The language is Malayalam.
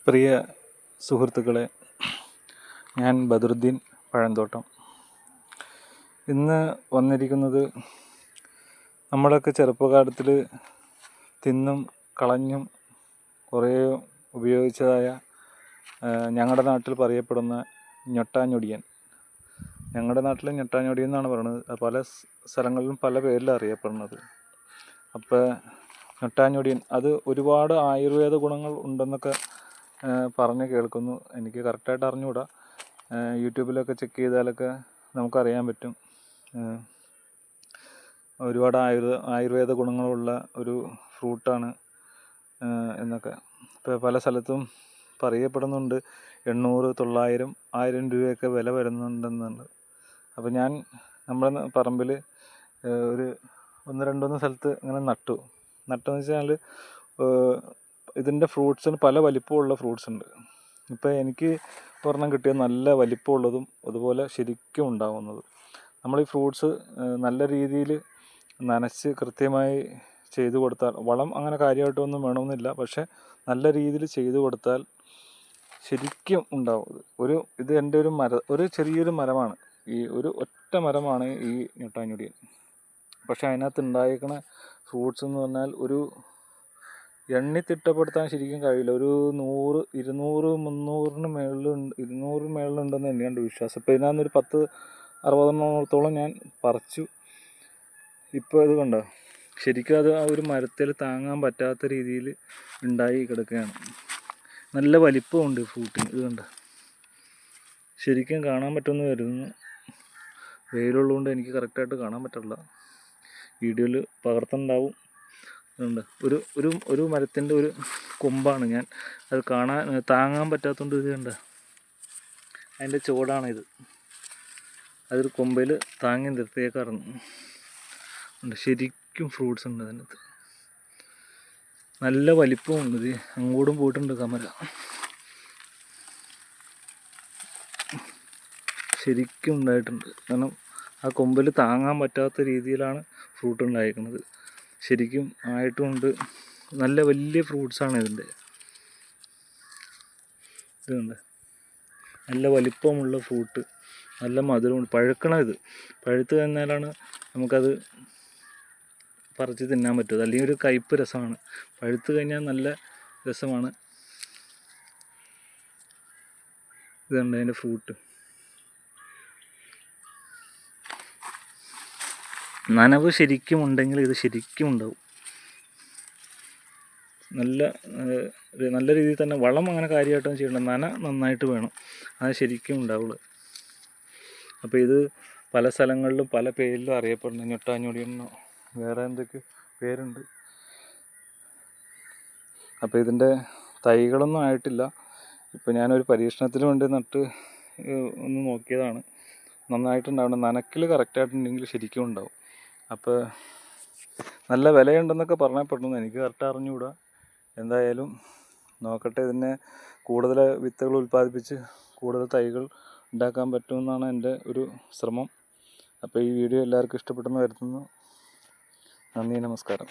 പ്രിയ സുഹൃത്തുക്കളെ, ഞാൻ ബദറുദ്ദീൻ പഴന്തോട്ടം. ഇന്ന് വന്നിരിക്കുന്നത് നമ്മളൊക്കെ ചെറുപ്പകാലത്തിൽ തിന്നും കളഞ്ഞും കുറേ ഉപയോഗിച്ചതായ ഞങ്ങളുടെ നാട്ടിൽ പറയപ്പെടുന്ന ഞൊട്ടാഞ്ഞൊടിയൻ. ഞങ്ങളുടെ നാട്ടിൽ ഞൊട്ടാഞ്ഞൊടിയൻ എന്നാണ് പറയുന്നത്. പല സ്ഥലങ്ങളിലും പല പേരിലാണ് അറിയപ്പെടുന്നത്. അപ്പോൾ ഞൊട്ടാഞ്ഞൊടിയൻ അത് ഒരുപാട് ആയുർവേദ ഗുണങ്ങൾ ഉണ്ടെന്നൊക്കെ പറഞ്ഞ് കേൾക്കുന്നു. എനിക്ക് കറക്റ്റായിട്ട് അറിഞ്ഞുകൂടാ. യൂട്യൂബിലൊക്കെ ചെക്ക് ചെയ്താലൊക്കെ നമുക്കറിയാൻ പറ്റും. ഒരുപാട് ആയുർവേദ ഗുണങ്ങളുള്ള ഒരു ഫ്രൂട്ടാണ് എന്നൊക്കെ. ഇപ്പോൾ പല സ്ഥലത്തും പറയപ്പെടുന്നുണ്ട് 800, 900, 1000 രൂപയൊക്കെ വില വരുന്നുണ്ടെന്നുണ്ട്. അപ്പോൾ ഞാൻ നമ്മുടെ പറമ്പിൽ ഒരു 1-2 സ്ഥലത്ത് ഇങ്ങനെ നട്ടെന്ന് വെച്ചാൽ ഇതിൻ്റെ ഫ്രൂട്ട്സിന് പല വലിപ്പമുള്ള ഫ്രൂട്ട്സ് ഉണ്ട്. ഇപ്പോൾ എനിക്ക് ഒരെണ്ണം കിട്ടിയ നല്ല വലിപ്പമുള്ളതും അതുപോലെ ശരിക്കും ഉണ്ടാകുന്നത്. നമ്മൾ ഈ ഫ്രൂട്ട്സ് നല്ല രീതിയിൽ നനച്ച് കൃത്യമായി ചെയ്തു കൊടുത്താൽ, വളം അങ്ങനെ കാര്യമായിട്ടൊന്നും വേണമെന്നില്ല, പക്ഷേ നല്ല രീതിയിൽ ചെയ്തു കൊടുത്താൽ ശരിക്കും ഉണ്ടാവും. ഇത് എൻ്റെ ഒരു ചെറിയൊരു മരമാണ്. ഒരു ഒറ്റ മരമാണ് ഈ ഞൊട്ടാഞ്ഞൊടിയൻ. പക്ഷേ അതിനകത്ത് ഉണ്ടായിരിക്കണ ഫ്രൂട്ട്സ് എന്ന് പറഞ്ഞാൽ എണ്ണി തിട്ടപ്പെടുത്താൻ ശരിക്കും കഴിയില്ല. ഒരു 100, 200, 300 മേളിലുണ്ടെന്ന് തന്നെയാണ് വിശ്വാസം. ഇപ്പോൾ ഇതിനകത്തൊരു 10-60 ഞാൻ പറിച്ചു. ഇപ്പോൾ ഇത് കണ്ടോ, ശരിക്കും അത് ആ ഒരു മരത്തിൽ താങ്ങാൻ പറ്റാത്ത രീതിയിൽ ഉണ്ടായി കിടക്കുകയാണ്. നല്ല വലിപ്പമുണ്ട് ഫ്രൂട്ടിന്. ഇത് കണ്ടോ, ശരിക്കും കാണാൻ പറ്റുമെന്ന് കരുതുന്നു. വെയിലുള്ളതുകൊണ്ട് എനിക്ക് കറക്റ്റായിട്ട് കാണാൻ പറ്റില്ല. വീഡിയോയിൽ പകർത്തുന്നുണ്ടാവും. ഉണ്ട് ഒരു മരത്തിൻ്റെ ഒരു കൊമ്പാണ്. ഞാൻ അത് താങ്ങാൻ പറ്റാത്തതുകൊണ്ട് ഇത് കണ്ട അതിൻ്റെ ചുവടാണിത്. അതൊരു കൊമ്പയിൽ താങ്ങി നിർത്തിയേക്കാറുണ്ട്. ശരിക്കും ഫ്രൂട്ട്സ് ഉണ്ട് അതിനകത്ത്. നല്ല വലിപ്പമുണ്ട്. ഇത് അങ്ങോട്ടും പോയിട്ടുണ്ട് കമല. ശരിക്കും ഉണ്ടായിട്ടുണ്ട്. കാരണം ആ കൊമ്പിൽ താങ്ങാൻ പറ്റാത്ത രീതിയിലാണ് ഫ്രൂട്ട് ഉണ്ടായിരിക്കുന്നത്. ശരിക്കും ആയിട്ടുമുണ്ട്. നല്ല വലിയ ഫ്രൂട്ട്സാണ് ഇതിൻ്റെ. ഇതുണ്ട്, നല്ല വലിപ്പമുള്ള ഫ്രൂട്ട്, നല്ല മധുരമുണ്ട്. പഴുത്ത് കഴിഞ്ഞാലാണ് നമുക്കത് പറിച്ച് തിന്നാൻ പറ്റും. അല്ലെങ്കിൽ ഒരു കയ്പ്പ് രസമാണ്. പഴുത്ത് കഴിഞ്ഞാൽ നല്ല രസമാണ്. ഇതുണ്ട് അതിൻ്റെ ഫ്രൂട്ട്. നനവ് ശരിക്കും ഉണ്ടെങ്കിൽ ഇത് ശരിക്കും ഉണ്ടാവും. നല്ല രീതിയിൽ തന്നെ വളം അങ്ങനെ കാര്യമായിട്ടൊന്നും ചെയ്യണ്ട. നന്നായിട്ട് വേണം, അത് ശരിക്കും ഉണ്ടാവുള്ളൂ. അപ്പോൾ ഇത് പല സ്ഥലങ്ങളിലും പല പേരിലും അറിയപ്പെടുന്നു. ഞൊട്ടാഞ്ഞൊടിയെന്നോ വേറെ എന്തൊക്കെ പേരുണ്ട്. അപ്പോൾ ഇതിൻ്റെ തൈകളൊന്നും ആയിട്ടില്ല. ഇപ്പോൾ ഞാനൊരു പരീക്ഷണത്തിന് വേണ്ടി ഒന്ന് നോക്കിയതാണ്. നന്നായിട്ടുണ്ടാവണം. നനയ്ക്കൽ കറക്റ്റായിട്ടുണ്ടെങ്കിൽ ശരിക്കും ഉണ്ടാവും. അപ്പോൾ നല്ല വിലയുണ്ടെന്നൊക്കെ പറയപ്പെടുന്നു. എനിക്ക് കറക്റ്റ് അറിഞ്ഞുകൂടാ. എന്തായാലും നോക്കട്ടെ. ഇതിനെ കൂടുതൽ വിത്തുകൾ ഉൽപ്പാദിപ്പിച്ച് കൂടുതൽ തൈകൾ ഉണ്ടാക്കാൻ പറ്റുമെന്നാണ് എൻ്റെ ഒരു ശ്രമം. അപ്പോൾ ഈ വീഡിയോ എല്ലാവർക്കും ഇഷ്ടപ്പെട്ടെന്ന് കരുതുന്നു. നന്ദി, നമസ്കാരം.